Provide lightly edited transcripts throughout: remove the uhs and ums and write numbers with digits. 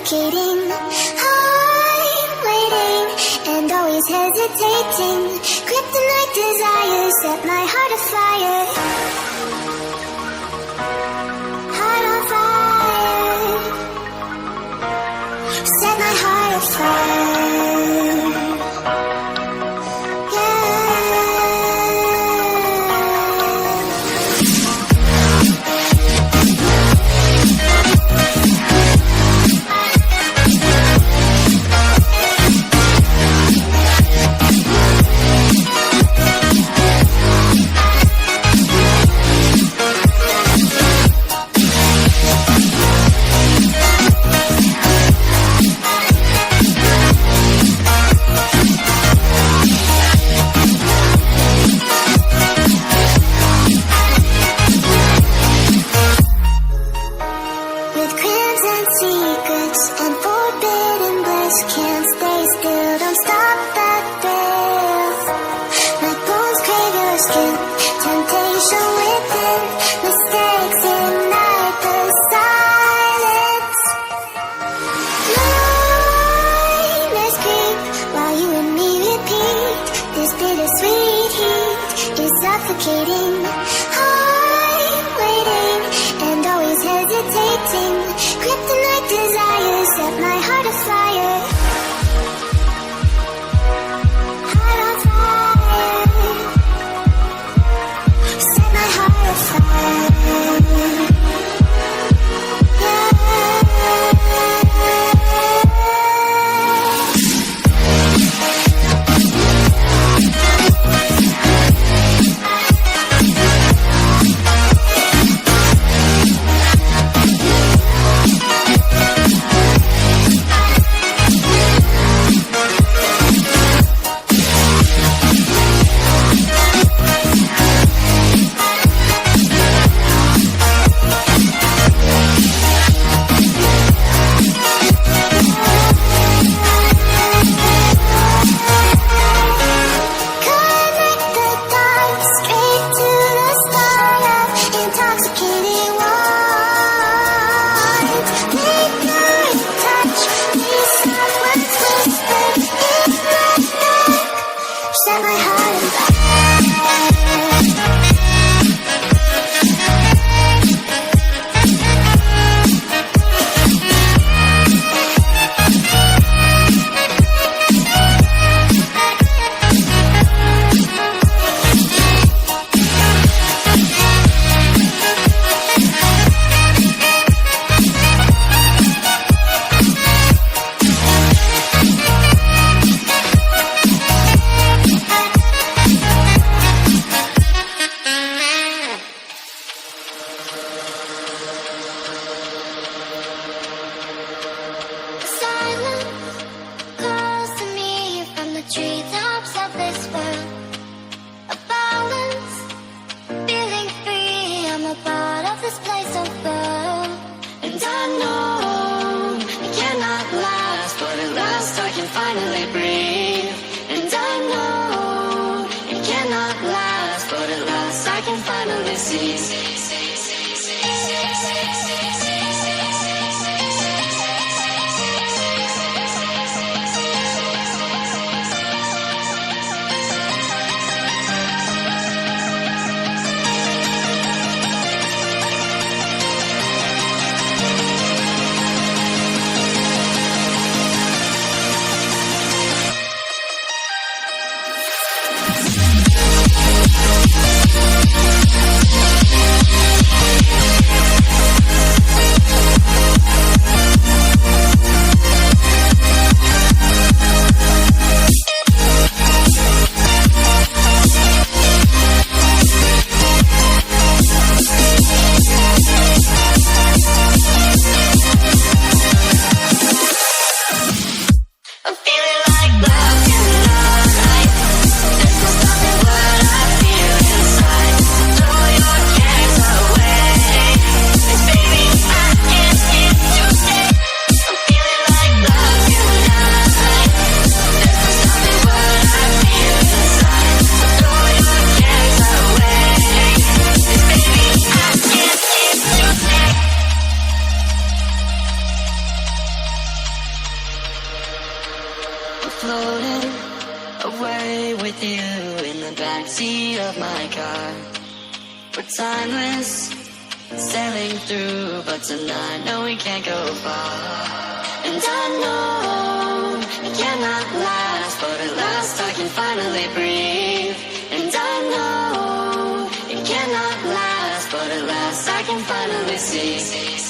suffocating. I'm waiting and always hesitating. Kryptonite desires set my heart afire. Heart on fire. Set my heart afire. Suffocating. I'm waiting and always hesitating. Kryptonite desires set my heart afire. Heart on fire. Set my heart afire. away with you in the backseat of my car. We're timeless, sailing through, but tonight, no, we can't go far. And I know it cannot last, but at last I can finally breathe. And I know it cannot last, but at last I can finally see.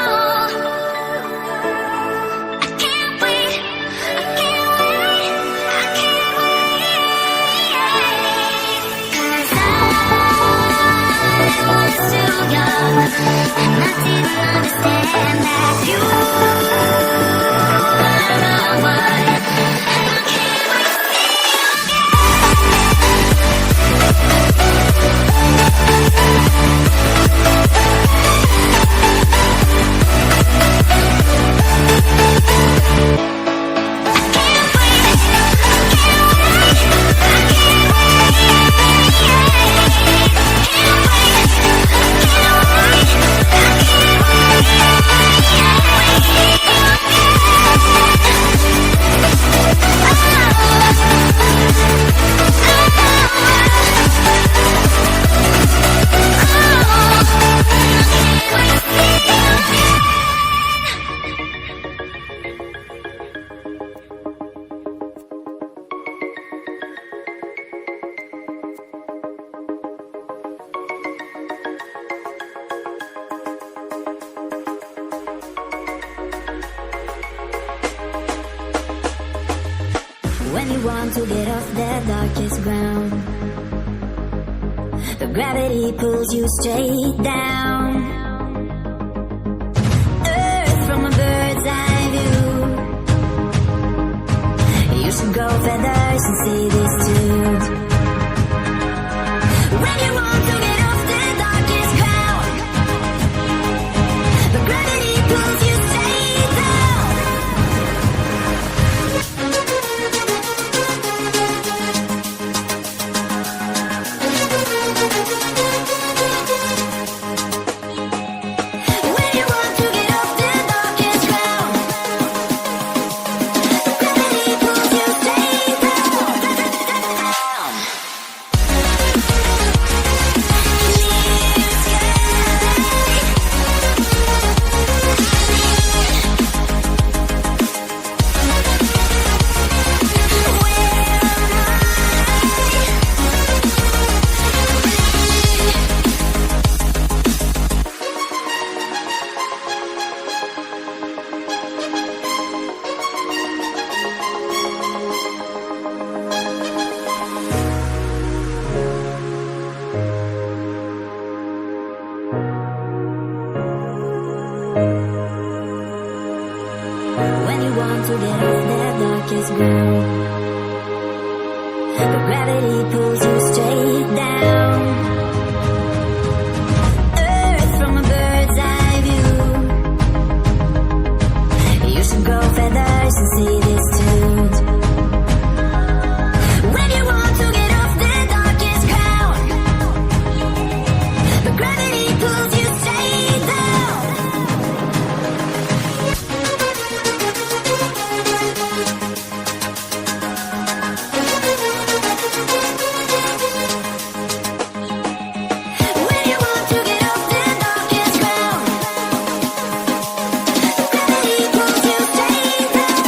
Oh want to get off the darkest ground, the gravity pulls you straight down. Earth from a bird's eye view. You should grow feathers and see this too. When you want to get off the darkest ground, the gravity pulls you straight down. When you want to get off the darkest ground, the gravity pulls you straight down. When you want to get off the darkest ground, the gravity pulls you straight down. Earth from a bird's eye view. You should grow feathers and see this too. When you want to get off the darkest ground, the gravity pulls you straight down. When you want to get off the darkest ground, the gravity pulls you straight down.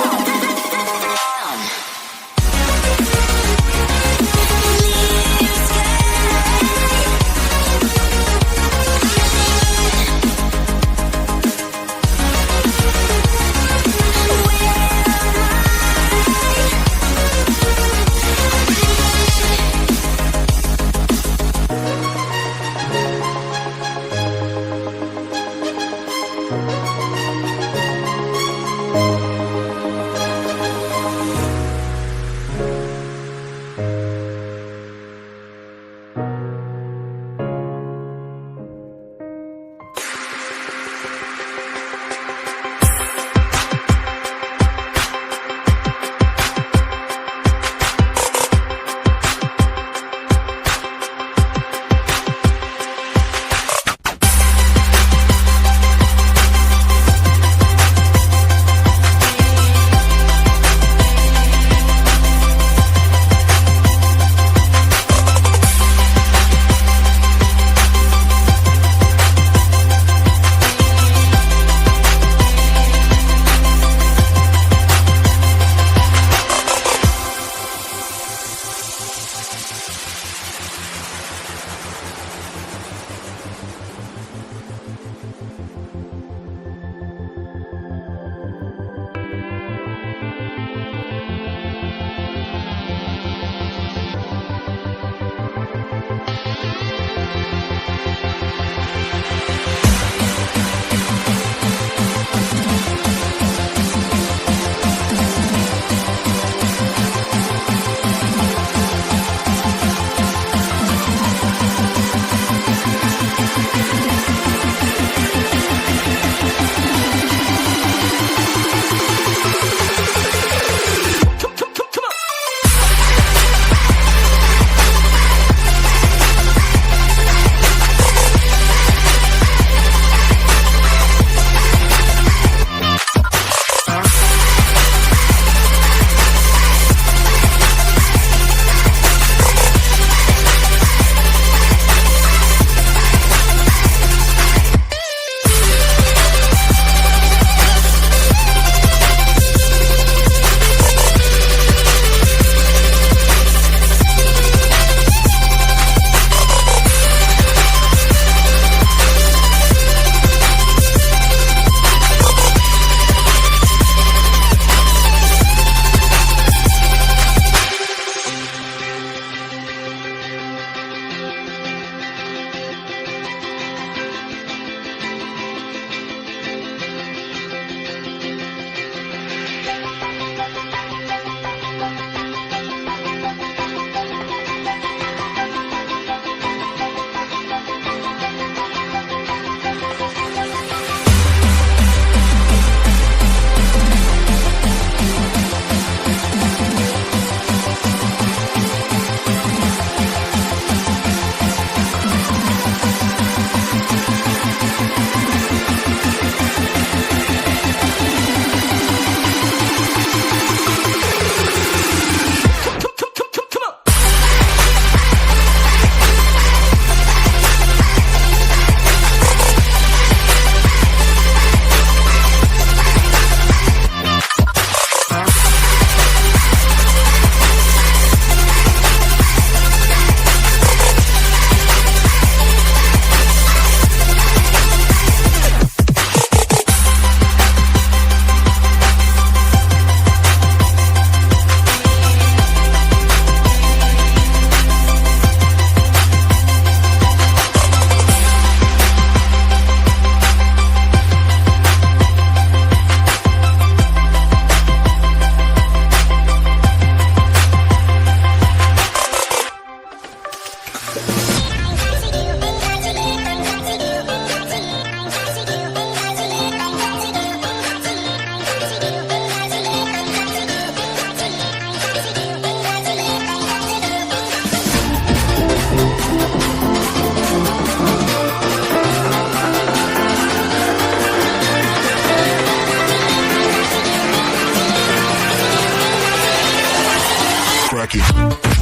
it.